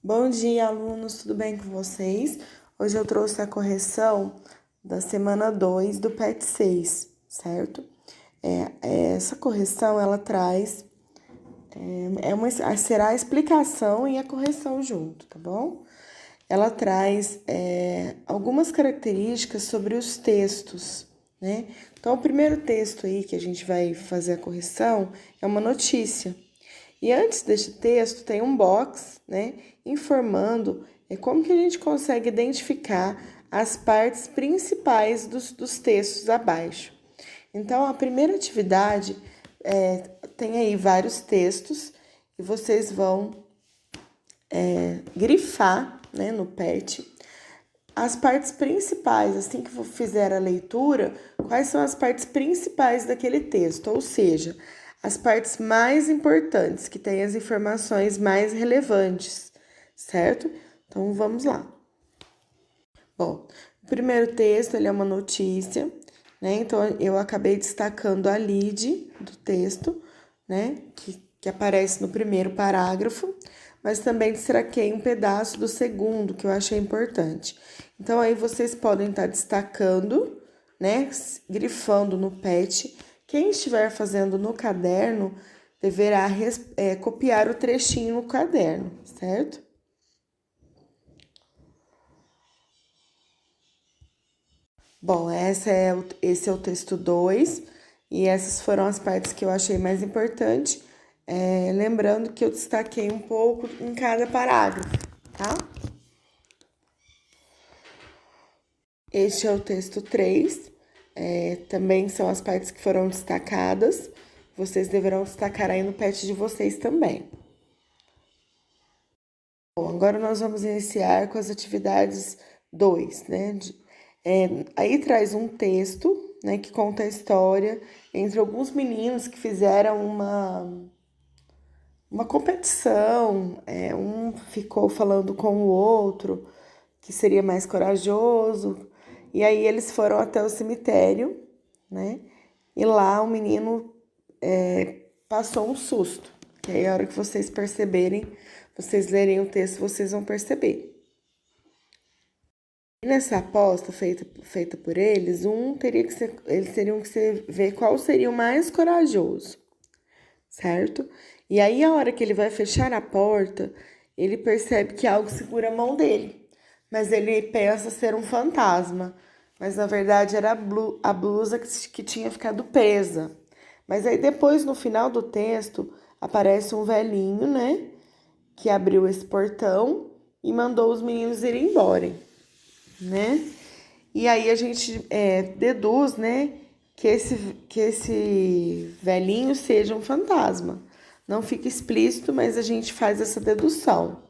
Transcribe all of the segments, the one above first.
Bom dia, alunos, tudo bem com vocês? Hoje eu trouxe a correção da semana 2 do PET 6, certo? Essa correção, ela traz, será a explicação e a correção junto, tá bom? Ela traz algumas características sobre os textos, né? Então, o primeiro texto aí que a gente vai fazer a correção é uma notícia. E antes deste texto tem um box, né, informando como que a gente consegue identificar as partes principais dos textos abaixo. Então, a primeira atividade tem aí vários textos e vocês vão grifar, né, no PET as partes principais, assim que fizer a leitura, quais são as partes principais daquele texto, ou seja, as partes mais importantes, que têm as informações mais relevantes, certo? Então, vamos lá. Bom, o primeiro texto, ele é uma notícia, né? Então, eu acabei destacando a lead do texto, né? Que aparece no primeiro parágrafo, mas também destaquei um pedaço do segundo, que eu achei importante. Então, aí vocês podem estar destacando, né? Grifando no PET. Quem estiver fazendo no caderno deverá copiar o trechinho no caderno, certo? Bom, esse é o texto 2 e essas foram as partes que eu achei mais importante. Lembrando que eu destaquei um pouco em cada parágrafo, tá? Este é o texto 3, também são as partes que foram destacadas. Vocês deverão destacar aí no PET de vocês também. Bom, agora nós vamos iniciar com as atividades 2, né? Aí traz um texto, né, que conta a história entre alguns meninos que fizeram uma competição. Um ficou falando com o outro, que seria mais corajoso. E aí eles foram até o cemitério, né? E lá o menino passou um susto. Que aí a hora que vocês perceberem, vocês lerem o texto, vocês vão perceber. E nessa aposta feita por eles, eles teriam que ver qual seria o mais corajoso, certo? E aí, a hora que ele vai fechar a porta, ele percebe que algo segura a mão dele, mas ele pensa ser um fantasma, mas na verdade era a blusa que tinha ficado presa. Mas aí depois, no final do texto, aparece um velhinho, né, que abriu esse portão e mandou os meninos irem embora, né? E aí a gente deduz, né, que esse velhinho seja um fantasma. Não fica explícito, mas a gente faz essa dedução.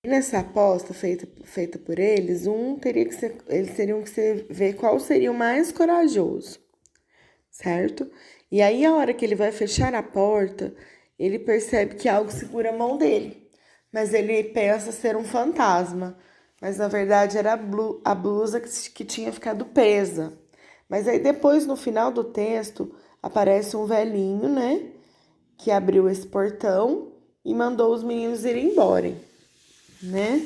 E nessa aposta feita por eles, eles teriam que ver qual seria o mais corajoso, certo? E aí, a hora que ele vai fechar a porta, ele percebe que algo segura a mão dele, mas ele pensa ser um fantasma, mas na verdade era a blusa que tinha ficado presa. Mas aí depois, no final do texto, aparece um velhinho, né, que abriu esse portão e mandou os meninos irem embora, né?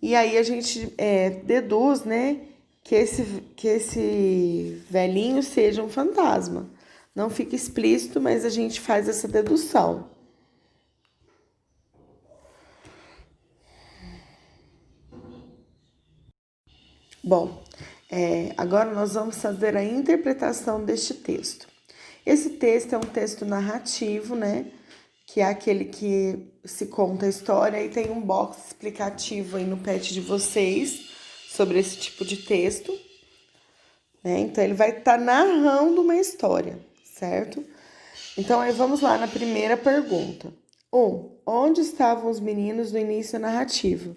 E aí a gente deduz, né, que esse velhinho seja um fantasma. Não fica explícito, mas a gente faz essa dedução. Bom, agora nós vamos fazer a interpretação deste texto. Esse texto é um texto narrativo, né? Que é aquele que se conta a história e tem um box explicativo aí no PET de vocês sobre esse tipo de texto, né? Então, ele vai estar narrando uma história, certo? Então, aí vamos lá na primeira pergunta. Onde estavam os meninos no início da narrativa?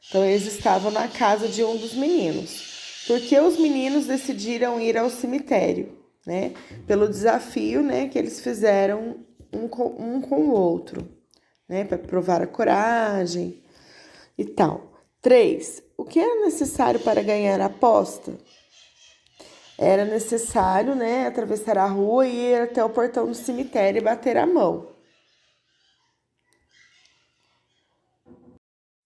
Então, eles estavam na casa de um dos meninos. Por que os meninos decidiram ir ao cemitério, né? Pelo desafio, né, que eles fizeram um com o outro, né? Para provar a coragem e tal. 3. O que é necessário para ganhar a aposta? Era necessário, né, atravessar a rua e ir até o portão do cemitério e bater a mão.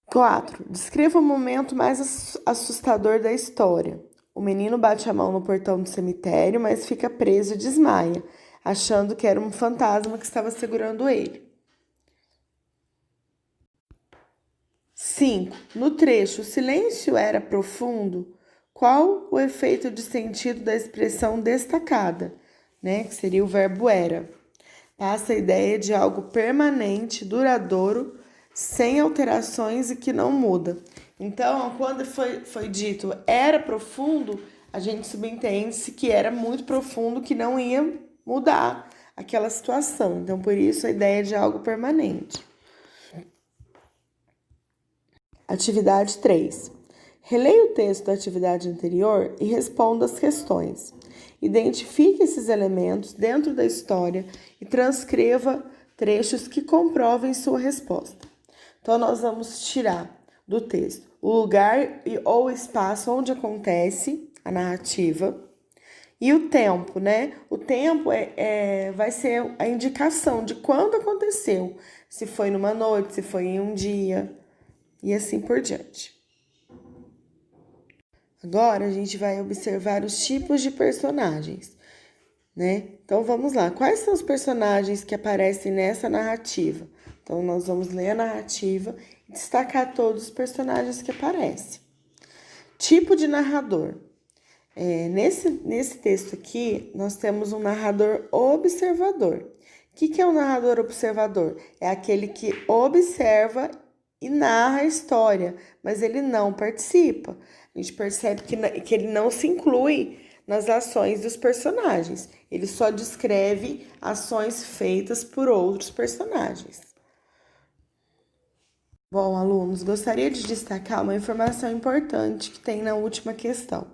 4. Descreva o momento mais assustador da história. O menino bate a mão no portão do cemitério, mas fica preso e desmaia, achando que era um fantasma que estava segurando ele. 5. No trecho, o silêncio era profundo. Qual o efeito de sentido da expressão destacada, né? Que seria o verbo era. Passa a ideia de algo permanente, duradouro, sem alterações e que não muda. Então, quando foi dito era profundo, a gente subentende-se que era muito profundo, que não ia mudar aquela situação. Então, por isso, a ideia de algo permanente. Atividade 3. Releia o texto da atividade anterior e responda as questões. Identifique esses elementos dentro da história e transcreva trechos que comprovem sua resposta. Então, nós vamos tirar do texto o lugar ou espaço onde acontece a narrativa e o tempo, né? O tempo vai ser a indicação de quando aconteceu, se foi numa noite, se foi em um dia e assim por diante. Agora a gente vai observar os tipos de personagens, né? Então vamos lá. Quais são os personagens que aparecem nessa narrativa? Então nós vamos ler a narrativa e destacar todos os personagens que aparecem. Tipo de narrador. Nesse texto aqui, nós temos um narrador observador. O que é um narrador observador? É aquele que observa e narra a história, mas ele não participa. A gente percebe que ele não se inclui nas ações dos personagens. Ele só descreve ações feitas por outros personagens. Bom, alunos, gostaria de destacar uma informação importante que tem na última questão,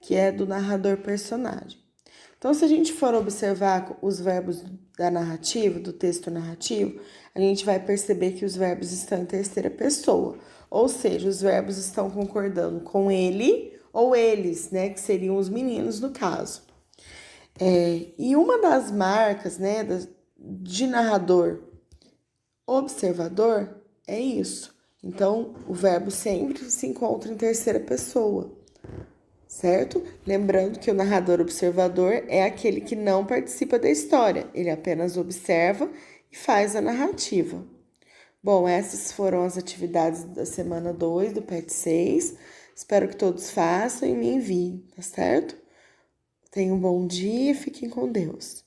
que é do narrador personagem. Então, se a gente for observar os verbos da narrativa, do texto narrativo, a gente vai perceber que os verbos estão em terceira pessoa, ou seja, os verbos estão concordando com ele ou eles, né, que seriam os meninos no caso. E uma das marcas, né, de narrador observador é isso. Então, o verbo sempre se encontra em terceira pessoa. Certo? Lembrando que o narrador observador é aquele que não participa da história, ele apenas observa e faz a narrativa. Bom, essas foram as atividades da semana 2 do PET 6. Espero que todos façam e me enviem, tá certo? Tenham um bom dia e fiquem com Deus.